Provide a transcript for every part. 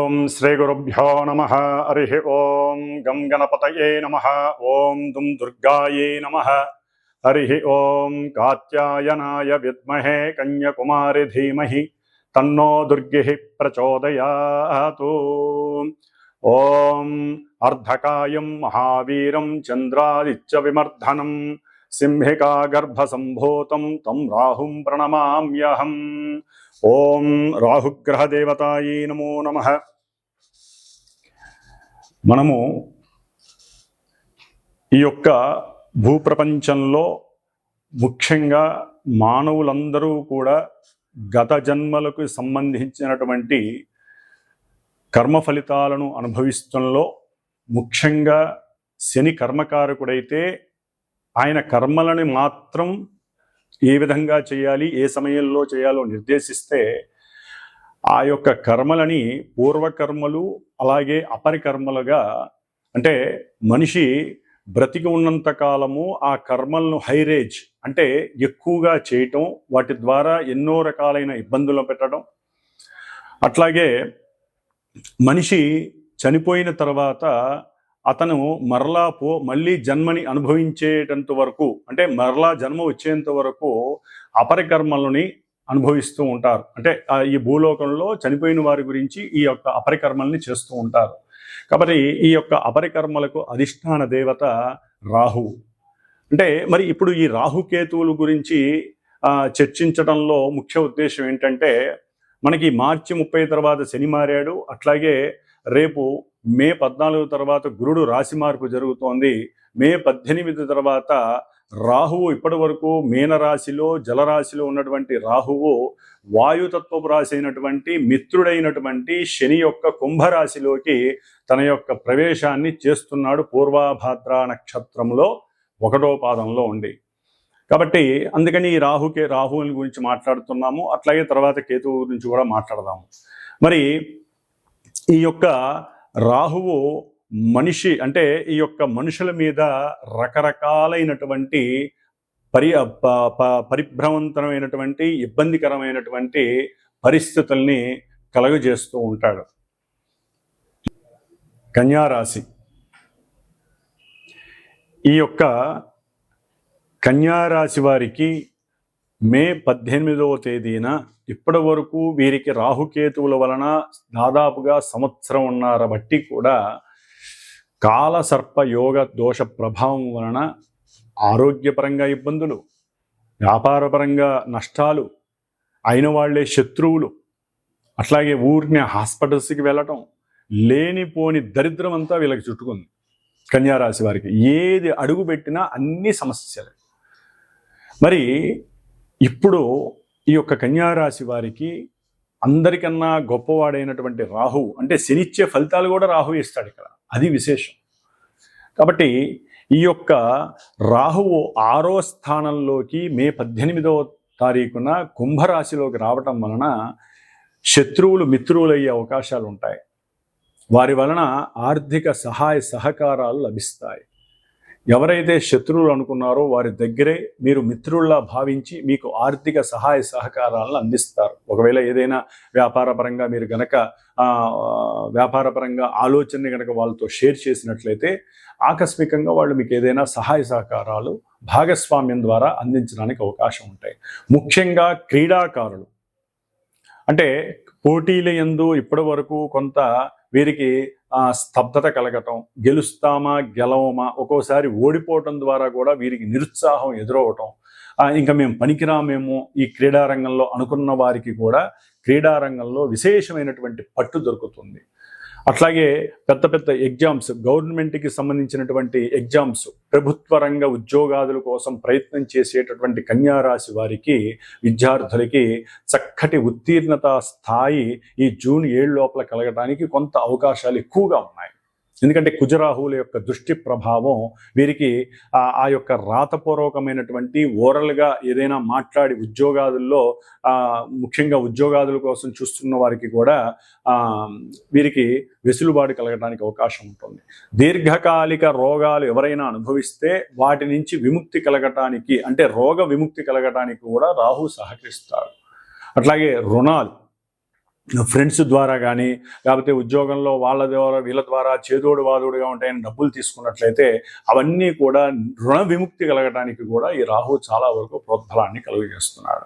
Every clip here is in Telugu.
ఓం శ్రీ గురుభ్యో నమః. హరి ఓం గం గణపతయే నమః. ఓం దుం దుర్గాయే నమః. హరి ఓం కాత్యాయనాయ విద్మహే కన్యకుమారి ధీమహి తన్నో దుర్గిః ప్రచోదయాతు. ఓం అర్ధకాయం మహావీరం చంద్రాదిత్య విమర్ధనం సింహికా గర్భసంభూతం తం రాహుం ప్రణమామ్యహం. ఓం రాహుగ్రహ దేవతాయే నమో నమః. మనము ఈ యొక్క భూప్రపంచంలో ముఖ్యంగా మానవులందరూ కూడా గత జన్మలకు సంబంధించినటువంటి కర్మ ఫలితాలను అనుభవిస్తుంలో ముఖ్యంగా శని కర్మకారకుడైతే ఆయన కర్మలని మాత్రం ఏ విధంగా చేయాలి, ఏ సమయంలో చేయాలో నిర్దేశిస్తే ఆ యొక్క కర్మలని పూర్వకర్మలు అలాగే అపరికర్మలుగా, అంటే మనిషి బ్రతికి ఉన్నంత కాలము ఆ కర్మలను హైరేజ్ అంటే ఎక్కువగా చేయటం, వాటి ద్వారా ఎన్నో రకాలైన ఇబ్బందులు పెట్టడం, అట్లాగే మనిషి చనిపోయిన తర్వాత అతను మళ్ళీ జన్మని అనుభవించేటంత వరకు, అంటే మరలా జన్మ వచ్చేంత వరకు అపరికర్మలని అనుభవిస్తూ ఉంటారు. అంటే ఈ భూలోకంలో చనిపోయిన వారి గురించి ఈ యొక్క అపరికర్మల్ని చేస్తూ ఉంటారు. కాబట్టి ఈ యొక్క అపరికర్మలకు అధిష్టాన దేవత రాహువు. అంటే మరి ఇప్పుడు ఈ రాహుకేతువుల గురించి చర్చించడంలో ముఖ్య ఉద్దేశం ఏంటంటే, మనకి మార్చి 30 తర్వాత శని మారాడు, అట్లాగే రేపు మే 14 తర్వాత గురుడు రాశి మార్పు జరుగుతోంది. మే 18 తర్వాత రాహువు, ఇప్పటి వరకు మీనరాశిలో జలరాశిలో ఉన్నటువంటి రాహువు వాయుతత్వపు రాశి అయినటువంటి మిత్రుడైనటువంటి శని యొక్క కుంభరాశిలోకి తన యొక్క ప్రవేశాన్ని చేస్తున్నాడు, పూర్వాభాద్ర నక్షత్రంలో 1వ పాదంలో ఉండి. కాబట్టి అందుకని ఈ రాహువుని గురించి మాట్లాడుతున్నాము. అట్లాగే తర్వాత కేతువు గురించి కూడా మాట్లాడదాము. మరి ఈ యొక్క రాహువు మనిషి, అంటే ఈ యొక్క మనుషుల మీద రకరకాలైనటువంటి పరిభ్రమంతరమైనటువంటి ఇబ్బందికరమైనటువంటి పరిస్థితుల్ని కలుగజేస్తూ ఉంటాడు. కన్యారాశి, ఈ యొక్క కన్యారాశి వారికి మే 18వ తేదీన ఇప్పటి వరకు వీరికి రాహుకేతువుల వలన దాదాపుగా సంవత్సరంన్నర బట్టి కూడా కాలసర్ప యోగ దోష ప్రభావం వలన ఆరోగ్యపరంగా ఇబ్బందులు, వ్యాపారపరంగా నష్టాలు, అయిన వాళ్లే శత్రువులు, అట్లాగే ఊరిని హాస్పిటల్స్కి వెళ్ళటం, లేనిపోని దరిద్రం అంతా వీళ్ళకి చుట్టుకుంది. కన్యారాశి వారికి ఏది అడుగు పెట్టినా అన్ని సమస్యలే. మరి ఇప్పుడు ఈ యొక్క కన్యారాశి వారికి అందరికన్నా గొప్పవాడైనటువంటి రాహువు, అంటే శనిచ్చే ఫలితాలు కూడా రాహువు ఇస్తాడు ఇక్కడ, అది విశేషం. కాబట్టి ఈ యొక్క రాహువు 6వ స్థానంలోకి మే 18వ తారీఖున కుంభరాశిలోకి రావటం వలన శత్రువులు మిత్రువులయ్యే అవకాశాలు ఉంటాయి. వారి వలన ఆర్థిక సహాయ సహకారాలు లభిస్తాయి. ఎవరైతే శత్రువులు అనుకున్నారో వారి దగ్గరే మీరు మిత్రుల్లా భావించి మీకు ఆర్థిక సహాయ సహకారాలను అందిస్తారు. ఒకవేళ ఏదైనా వ్యాపారపరంగా మీరు గనక వ్యాపారపరంగా ఆలోచనని గనక వాళ్ళతో షేర్ చేసినట్లయితే ఆకస్మికంగా వాళ్ళు మీకు ఏదైనా సహాయ సహకారాలు భాగస్వామ్యం ద్వారా అందించడానికి అవకాశం ఉంటాయి. ముఖ్యంగా క్రీడాకారులు, అంటే పోటీల యందు ఇప్పటి వరకు కొంత వీరికి స్తబ్దత కలగటం, గెలుస్తామా గెలవమా, ఒక్కోసారి ఓడిపోవటం ద్వారా కూడా వీరికి నిరుత్సాహం ఎదురవటం, ఇంకా మేము పనికిరామేమో ఈ క్రీడారంగంలో అనుకున్న వారికి కూడా క్రీడారంగంలో విశేషమైనటువంటి పట్టు దొరుకుతుంది. అట్లాగే పెద్ద పెద్ద ఎగ్జామ్స్, గవర్నమెంట్కి సంబంధించినటువంటి ఎగ్జామ్స్, ప్రభుత్వ రంగ ఉద్యోగాదుల కోసం ప్రయత్నం చేసేటటువంటి కన్యారాశి వారికి, విద్యార్థులకి చక్కటి ఉత్తీర్ణత స్థాయి ఈ జూన్ 7 లోపల కలగడానికి కొంత అవకాశాలు ఎక్కువగా ఉన్నాయి. ఎందుకంటే కుజరాహువుల యొక్క దృష్టి ప్రభావం వీరికి ఆ యొక్క రాతపూర్వకమైనటువంటి ఓరల్గా ఏదైనా మాట్లాడి ఉద్యోగాదుల్లో, ముఖ్యంగా ఉద్యోగాదుల కోసం చూస్తున్న వారికి కూడా వీరికి వెసులుబాటు కలగడానికి అవకాశం ఉంటుంది. దీర్ఘకాలిక రోగాలు ఎవరైనా అనుభవిస్తే వాటి నుంచి విముక్తి కలగటానికి, అంటే రోగ విముక్తి కలగటానికి కూడా రాహు సహకరిస్తాడు. అట్లాగే రుణాలు, ఫ్రెండ్స్ ద్వారా కానీ, లేకపోతే ఉద్యోగంలో వాళ్ళ ద్వారా వీళ్ళ ద్వారా చేదోడు వాదోడుగా ఉంటాయని డబ్బులు తీసుకున్నట్లయితే అవన్నీ కూడా రుణ విముక్తి కలగడానికి కూడా ఈ రాహు చాలా వరకు ప్రోద్బలాన్ని కలుగజేస్తున్నాడు.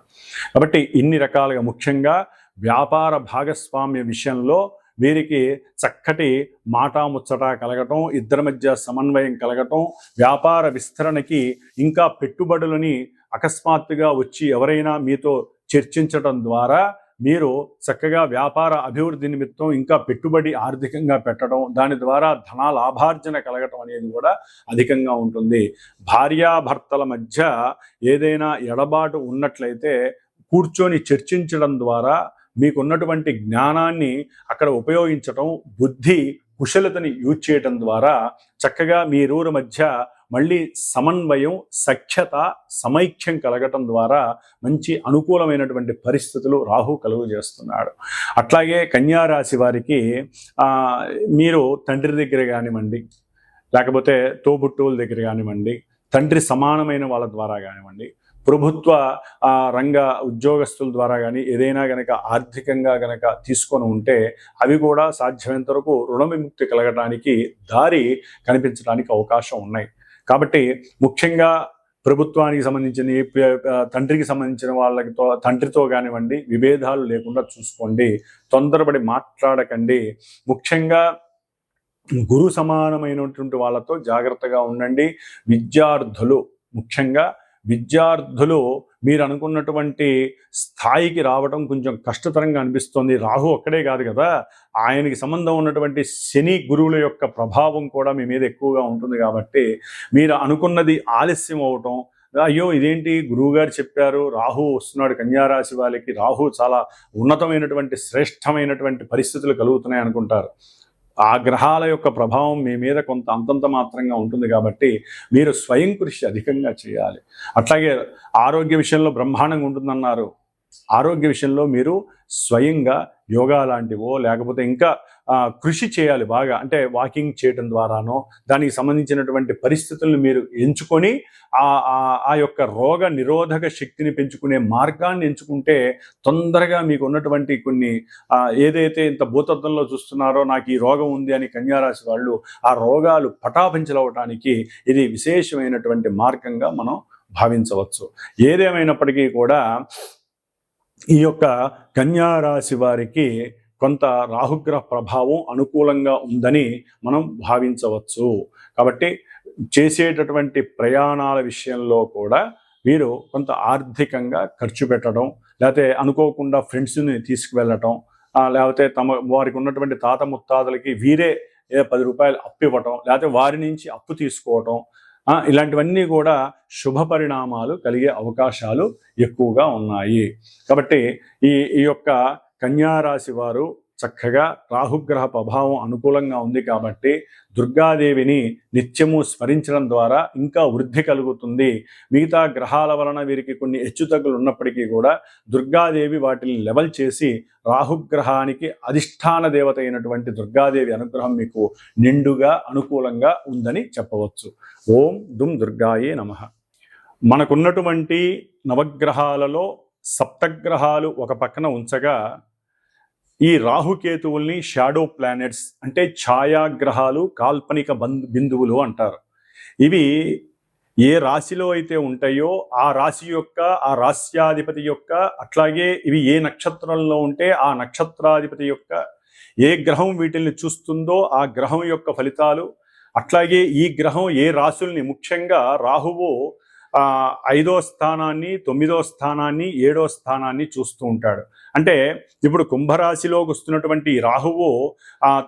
కాబట్టి ఇన్ని రకాలుగా ముఖ్యంగా వ్యాపార భాగస్వామ్య విషయంలో వీరికి చక్కటి మాటాముచ్చట కలగటం, ఇద్దరి మధ్య సమన్వయం కలగటం, వ్యాపార విస్తరణకి ఇంకా పెట్టుబడులని అకస్మాత్తుగా వచ్చి ఎవరైనా మీతో చర్చించడం ద్వారా మీరు చక్కగా వ్యాపార అభివృద్ధి నిమిత్తం ఇంకా పెట్టుబడి ఆర్థికంగా పెట్టడం, దాని ద్వారా ధన లాభార్జన కలగటం అనేది కూడా అధికంగా ఉంటుంది. భార్యాభర్తల మధ్య ఏదైనా ఎడబాటు ఉన్నట్లయితే కూర్చొని చర్చించడం ద్వారా మీకున్నటువంటి జ్ఞానాన్ని అక్కడ ఉపయోగించటం, బుద్ధి కుశలతని యూజ్ చేయటం ద్వారా చక్కగా మీరూరు మధ్య మళ్ళీ సమన్వయం, సఖ్యత, సమైక్యం కలగటం ద్వారా మంచి అనుకూలమైనటువంటి పరిస్థితులు రాహు కలుగు చేస్తున్నాడు. అట్లాగే కన్యారాశి వారికి మీరు తండ్రి దగ్గర కానివ్వండి, లేకపోతే తోబుట్టువుల దగ్గర కానివ్వండి, తండ్రి సమానమైన వాళ్ళ ద్వారా కానివ్వండి, ప్రభుత్వ రంగ ఉద్యోగస్తుల ద్వారా కానీ ఏదైనా గనక ఆర్థికంగా గనక తీసుకొని ఉంటే అవి కూడా సాధ్యమైనంత వరకు రుణ విముక్తి కలగడానికి దారి కనిపించడానికి అవకాశం ఉన్నాయి. కాబట్టి ముఖ్యంగా ప్రభుత్వానికి సంబంధించిన తండ్రికి సంబంధించిన వాళ్ళతో తండ్రితో కానివ్వండి విభేదాలు లేకుండా చూసుకోండి, తొందరపడి మాట్లాడకండి. ముఖ్యంగా గురు సమానమైనటువంటి వాళ్ళతో జాగ్రత్తగా ఉండండి. ముఖ్యంగా విద్యార్థులు మీరు అనుకున్నటువంటి స్థాయికి రావడం కొంచెం కష్టతరంగా అనిపిస్తుంది. రాహు ఒక్కడే కాదు కదా, ఆయనకి సంబంధం ఉన్నటువంటి శని గురువుల యొక్క ప్రభావం కూడా మీ మీద ఎక్కువగా ఉంటుంది. కాబట్టి మీరు అనుకున్నది ఆలస్యం అవటం, అయ్యో ఇదేంటి గురువుగారు చెప్పారు రాహు వస్తున్నాడు కన్యారాశి వాళ్ళకి, రాహు చాలా ఉన్నతమైనటువంటి శ్రేష్టమైనటువంటి పరిస్థితులు కలుగుతున్నాయి అనుకుంటారు. ఆ గ్రహాల యొక్క ప్రభావం మీ మీద కొంత అంతంత మాత్రంగా ఉంటుంది. కాబట్టి మీరు స్వయం కృషి అధికంగా చేయాలి. అట్లాగే ఆరోగ్య విషయంలో బ్రహ్మాండంగా ఉంటుందన్నారు. ఆరోగ్య విషయంలో మీరు స్వయంగా యోగా లాంటివో లేకపోతే ఇంకా కృషి చేయాలి బాగా, అంటే వాకింగ్ చేయడం ద్వారానో దానికి సంబంధించినటువంటి పరిస్థితులను మీరు ఎంచుకొని ఆ యొక్క రోగ నిరోధక శక్తిని పెంచుకునే మార్గాన్ని ఎంచుకుంటే తొందరగా మీకు ఉన్నటువంటి కొన్ని ఏదైతే ఇంత భూతత్వంలో చూస్తున్నారో నాకు ఈ రోగం ఉంది అని కన్యారాశి వాళ్ళు ఆ రోగాలు పటాపించలవటానికి ఇది విశేషమైనటువంటి మార్గంగా మనం భావించవచ్చు. ఏదేమైనప్పటికీ కూడా ఈ యొక్క కన్యారాశి వారికి కొంత రాహుగ్రహ ప్రభావం అనుకూలంగా ఉందని మనం భావించవచ్చు. కాబట్టి చేసేటటువంటి ప్రయాణాల విషయంలో కూడా వీరు కొంత ఆర్థికంగా ఖర్చు పెట్టడం, లేకపోతే అనుకోకుండా ఫ్రెండ్స్ని తీసుకువెళ్ళటం, లేకపోతే వారికి ఉన్నటువంటి తాత ముత్తాతలకి వీరే 10 రూపాయలు అప్పు ఇవ్వటం, లేకపోతే వారి నుంచి అప్పు తీసుకోవటం, ఇలాంటివన్నీ కూడా శుభ పరిణామాలు కలిగే అవకాశాలు ఎక్కువగా ఉన్నాయి. కాబట్టి ఈ యొక్క కన్యారాశి వారు చక్కగా రాహుగ్రహ ప్రభావం అనుకూలంగా ఉంది కాబట్టి దుర్గాదేవిని నిత్యము స్మరించడం ద్వారా ఇంకా వృద్ధి కలుగుతుంది. మిగతా గ్రహాల వలన వీరికి కొన్ని హెచ్చుతగ్గులు ఉన్నప్పటికీ కూడా దుర్గాదేవి వాటిని లెవెల్ చేసి రాహుగ్రహానికి అధిష్టాన దేవత అయినటువంటి దుర్గాదేవి అనుగ్రహం మీకు నిండుగా అనుకూలంగా ఉందని చెప్పవచ్చు. ఓం దుమ్ దుర్గాయే నమః. మనకున్నటువంటి నవగ్రహాలలో సప్తగ్రహాలు ఒక పక్కన ఉంచగా ఈ రాహుకేతువుల్ని షాడో ప్లానెట్స్ అంటే ఛాయాగ్రహాలు, కాల్పనిక బిందువులు అంటారు. ఇవి ఏ రాశిలో అయితే ఉంటాయో ఆ రాశి యొక్క ఆ రాశ్యాధిపతి యొక్క, అట్లాగే ఇవి ఏ నక్షత్రంలో ఉంటే ఆ నక్షత్రాధిపతి యొక్క ఏ గ్రహం వీటిల్ని చూస్తుందో ఆ గ్రహం యొక్క ఫలితాలు, అట్లాగే ఈ గ్రహం ఏ రాశుల్ని, ముఖ్యంగా రాహువు 5వ స్థానాన్ని, 9వ స్థానాన్ని, 7వ స్థానాన్ని చూస్తూ ఉంటాడు. అంటే ఇప్పుడు కుంభరాశిలోకి వస్తున్నటువంటి రాహువు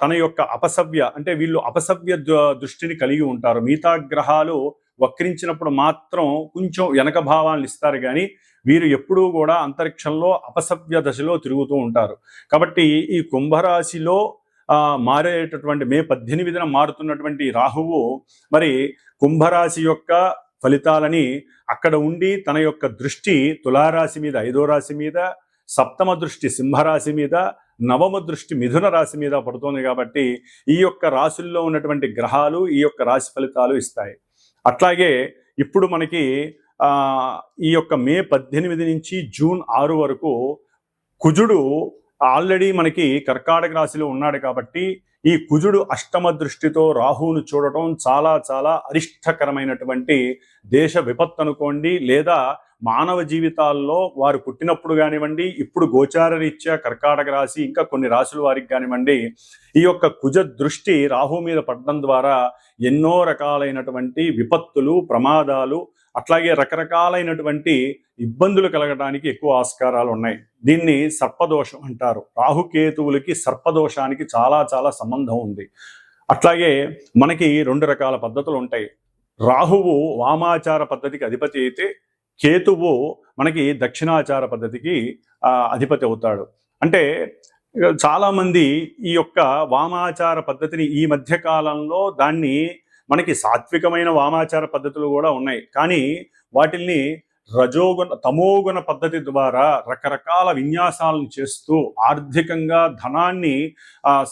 తన యొక్క అపసవ్య, అంటే వీళ్ళు అపసవ్య దృష్టిని కలిగి ఉంటారు. మిగతా గ్రహాలు వక్రించినప్పుడు మాత్రం కొంచెం వెనక భావాలను ఇస్తారు, కానీ వీరు ఎప్పుడూ కూడా అంతరిక్షంలో అపసవ్య దశలో తిరుగుతూ ఉంటారు. కాబట్టి ఈ కుంభరాశిలో మారేటటువంటి మే 18న మారుతున్నటువంటి రాహువు మరి కుంభరాశి యొక్క ఫలితాలని అక్కడ ఉండి తన యొక్క దృష్టి తులారాశి మీద, 5వ రాశి మీద, సప్తమ దృష్టి సింహరాశి మీద, నవమ దృష్టి మిథున రాశి మీద పడుతోంది. కాబట్టి ఈ యొక్క రాశుల్లో ఉన్నటువంటి గ్రహాలు ఈ యొక్క రాశి ఫలితాలు ఇస్తాయి. అట్లాగే ఇప్పుడు మనకి ఈ యొక్క మే 18 నుంచి జూన్ 6 వరకు కుజుడు ఆల్రెడీ మనకి కర్కాటక రాశిలో ఉన్నాడు కాబట్టి ఈ కుజుడు అష్టమ దృష్టితో రాహువును చూడటం చాలా చాలా అరిష్టకరమైనటువంటి దేశ విపత్తు అనుకోండి, లేదా మానవ జీవితాల్లో వారు పుట్టినప్పుడు కానివ్వండి, ఇప్పుడు గోచార రీత్యా కర్కాటక రాశి ఇంకా కొన్ని రాశుల వారికి కానివ్వండి, ఈ యొక్క కుజ దృష్టి రాహు మీద పడడం ద్వారా ఎన్నో రకాలైనటువంటి విపత్తులు, ప్రమాదాలు, అట్లాగే రకరకాలైనటువంటి ఇబ్బందులు కలగడానికి ఎక్కువ ఆస్కారాలు ఉన్నాయి. దీన్ని సర్పదోషం అంటారు. రాహుకేతువులకి సర్పదోషానికి చాలా చాలా సంబంధం ఉంది. అట్లాగే మనకి 2 రకాల పద్ధతులు ఉంటాయి. రాహువు వామాచార పద్ధతికి అధిపతి అయితే, కేతువు మనకి దక్షిణాచార పద్ధతికి అధిపతి అవుతాడు. అంటే చాలామంది ఈ యొక్క వామాచార పద్ధతిని ఈ మధ్య కాలంలో దాన్ని మనకి సాత్వికమైన వామాచార పద్ధతులు కూడా ఉన్నాయి, కానీ వాటిల్ని రజోగుణ తమోగుణ పద్ధతి ద్వారా రకరకాల విన్యాసాలను చేస్తూ ఆర్థికంగా ధనాన్ని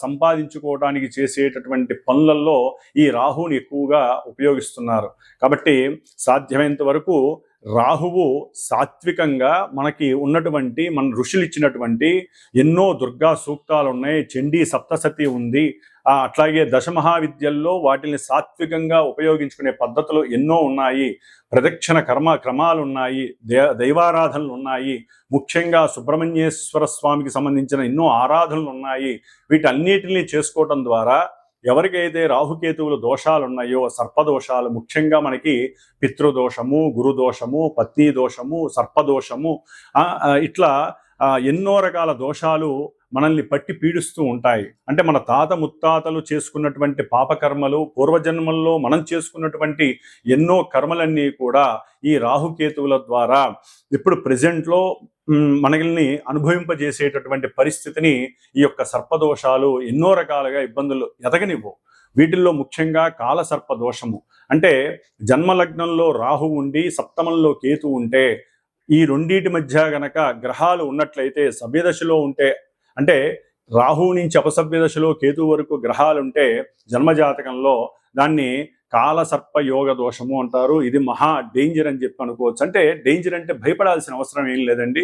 సంపాదించుకోవడానికి చేసేటటువంటి పనులలో ఈ రాహుని ఎక్కువగా ఉపయోగిస్తున్నారు. కాబట్టి సాధ్యమైనంత వరకు రాహువు సాత్వికంగా మనకి ఉన్నటువంటి మన ఋషులు ఇచ్చినటువంటి ఎన్నో దుర్గా సూక్తాలు ఉన్నాయి, చండీ సప్తసతి ఉంది, అట్లాగే దశమహావిద్యల్లో వాటిని సాత్వికంగా ఉపయోగించుకునే పద్ధతులు ఎన్నో ఉన్నాయి, ప్రదక్షిణ క్రమాలు ఉన్నాయి, దైవారాధనలు ఉన్నాయి, ముఖ్యంగా సుబ్రహ్మణ్యేశ్వర స్వామికి సంబంధించిన ఎన్నో ఆరాధనలు ఉన్నాయి. వీటన్నిటిని చేసుకోవటం ద్వారా ఎవరికైతే రాహుకేతువులు దోషాలు ఉన్నాయో, సర్పదోషాలు, ముఖ్యంగా మనకి పితృదోషము, గురుదోషము, పత్ని దోషము, సర్పదోషము, ఇట్లా ఎన్నో రకాల దోషాలు మనల్ని పట్టి పీడిస్తూ ఉంటాయి. అంటే మన తాత ముత్తాతలు చేసుకున్నటువంటి పాపకర్మలు, పూర్వజన్మల్లో మనం చేసుకున్నటువంటి ఎన్నో కర్మలన్నీ కూడా ఈ రాహుకేతువుల ద్వారా ఇప్పుడు ప్రజెంట్లో మనల్ని అనుభవింపజేసేటటువంటి పరిస్థితిని ఈ యొక్క సర్పదోషాలు ఎన్నో రకాలుగా ఇబ్బందులు ఎదగనివ్వు. వీటిల్లో ముఖ్యంగా కాలసర్ప దోషము అంటే జన్మలగ్నంలో రాహు ఉండి సప్తమంలో కేతు ఉంటే, ఈ రెండింటి మధ్య గనక గ్రహాలు ఉన్నట్లయితే సవ్యదశలో ఉంటే, అంటే రాహువు నుంచి అపసవ్య దశలో కేతు వరకు గ్రహాలుంటే జన్మజాతకంలో దాన్ని కాలసర్ప యోగ దోషము అంటారు. ఇది మహా డేంజర్ అని చెప్పి అనుకోవచ్చు. అంటే డేంజర్ అంటే భయపడాల్సిన అవసరం ఏం లేదండి.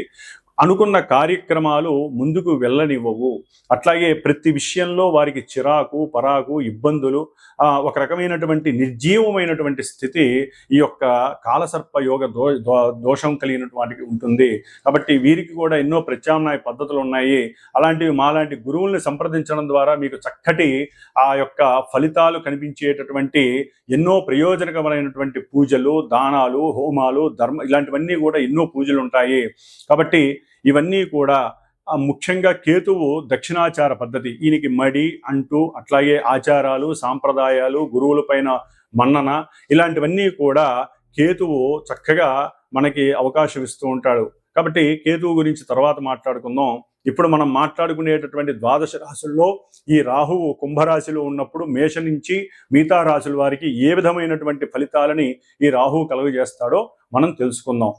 అనుకున్న కార్యక్రమాలు ముందుకు వెళ్ళనివ్వవు. అట్లాగే ప్రతి విషయంలో వారికి చిరాకు, పరాకు, ఇబ్బందులు, ఒక రకమైనటువంటి నిర్జీవమైనటువంటి స్థితి ఈ యొక్క కాలసర్ప యోగ దోషం కలిగినటువంటి ఉంటుంది. కాబట్టి వీరికి కూడా ఎన్నో ప్రత్యామ్నాయ పద్ధతులు ఉన్నాయి. అలాంటివి మాలాంటి గురువుల్ని సంప్రదించడం ద్వారా మీకు చక్కటి ఆ యొక్క ఫలితాలు కనిపించేటటువంటి ఎన్నో ప్రయోజనకరమైనటువంటి పూజలు, దానాలు, హోమాలు, ఇలాంటివన్నీ కూడా ఎన్నో పూజలు ఉంటాయి. కాబట్టి ఇవన్నీ కూడా ముఖ్యంగా కేతువు దక్షిణాచార పద్ధతి, ఈయనకి మడి అంటూ, అట్లాగే ఆచారాలు, సాంప్రదాయాలు, గురువుల పైన మన్నన, ఇలాంటివన్నీ కూడా కేతువు చక్కగా మనకి అవకాశం ఇస్తూ ఉంటాడు. కాబట్టి కేతువు గురించి తర్వాత మాట్లాడుకుందాం. ఇప్పుడు మనం మాట్లాడుకునేటటువంటి ద్వాదశ రాశుల్లో ఈ రాహువు కుంభరాశిలో ఉన్నప్పుడు మేష నుంచి మిగతా రాశుల వారికి ఏ విధమైనటువంటి ఫలితాలని ఈ రాహువు కలుగజేస్తాడో మనం తెలుసుకుందాం.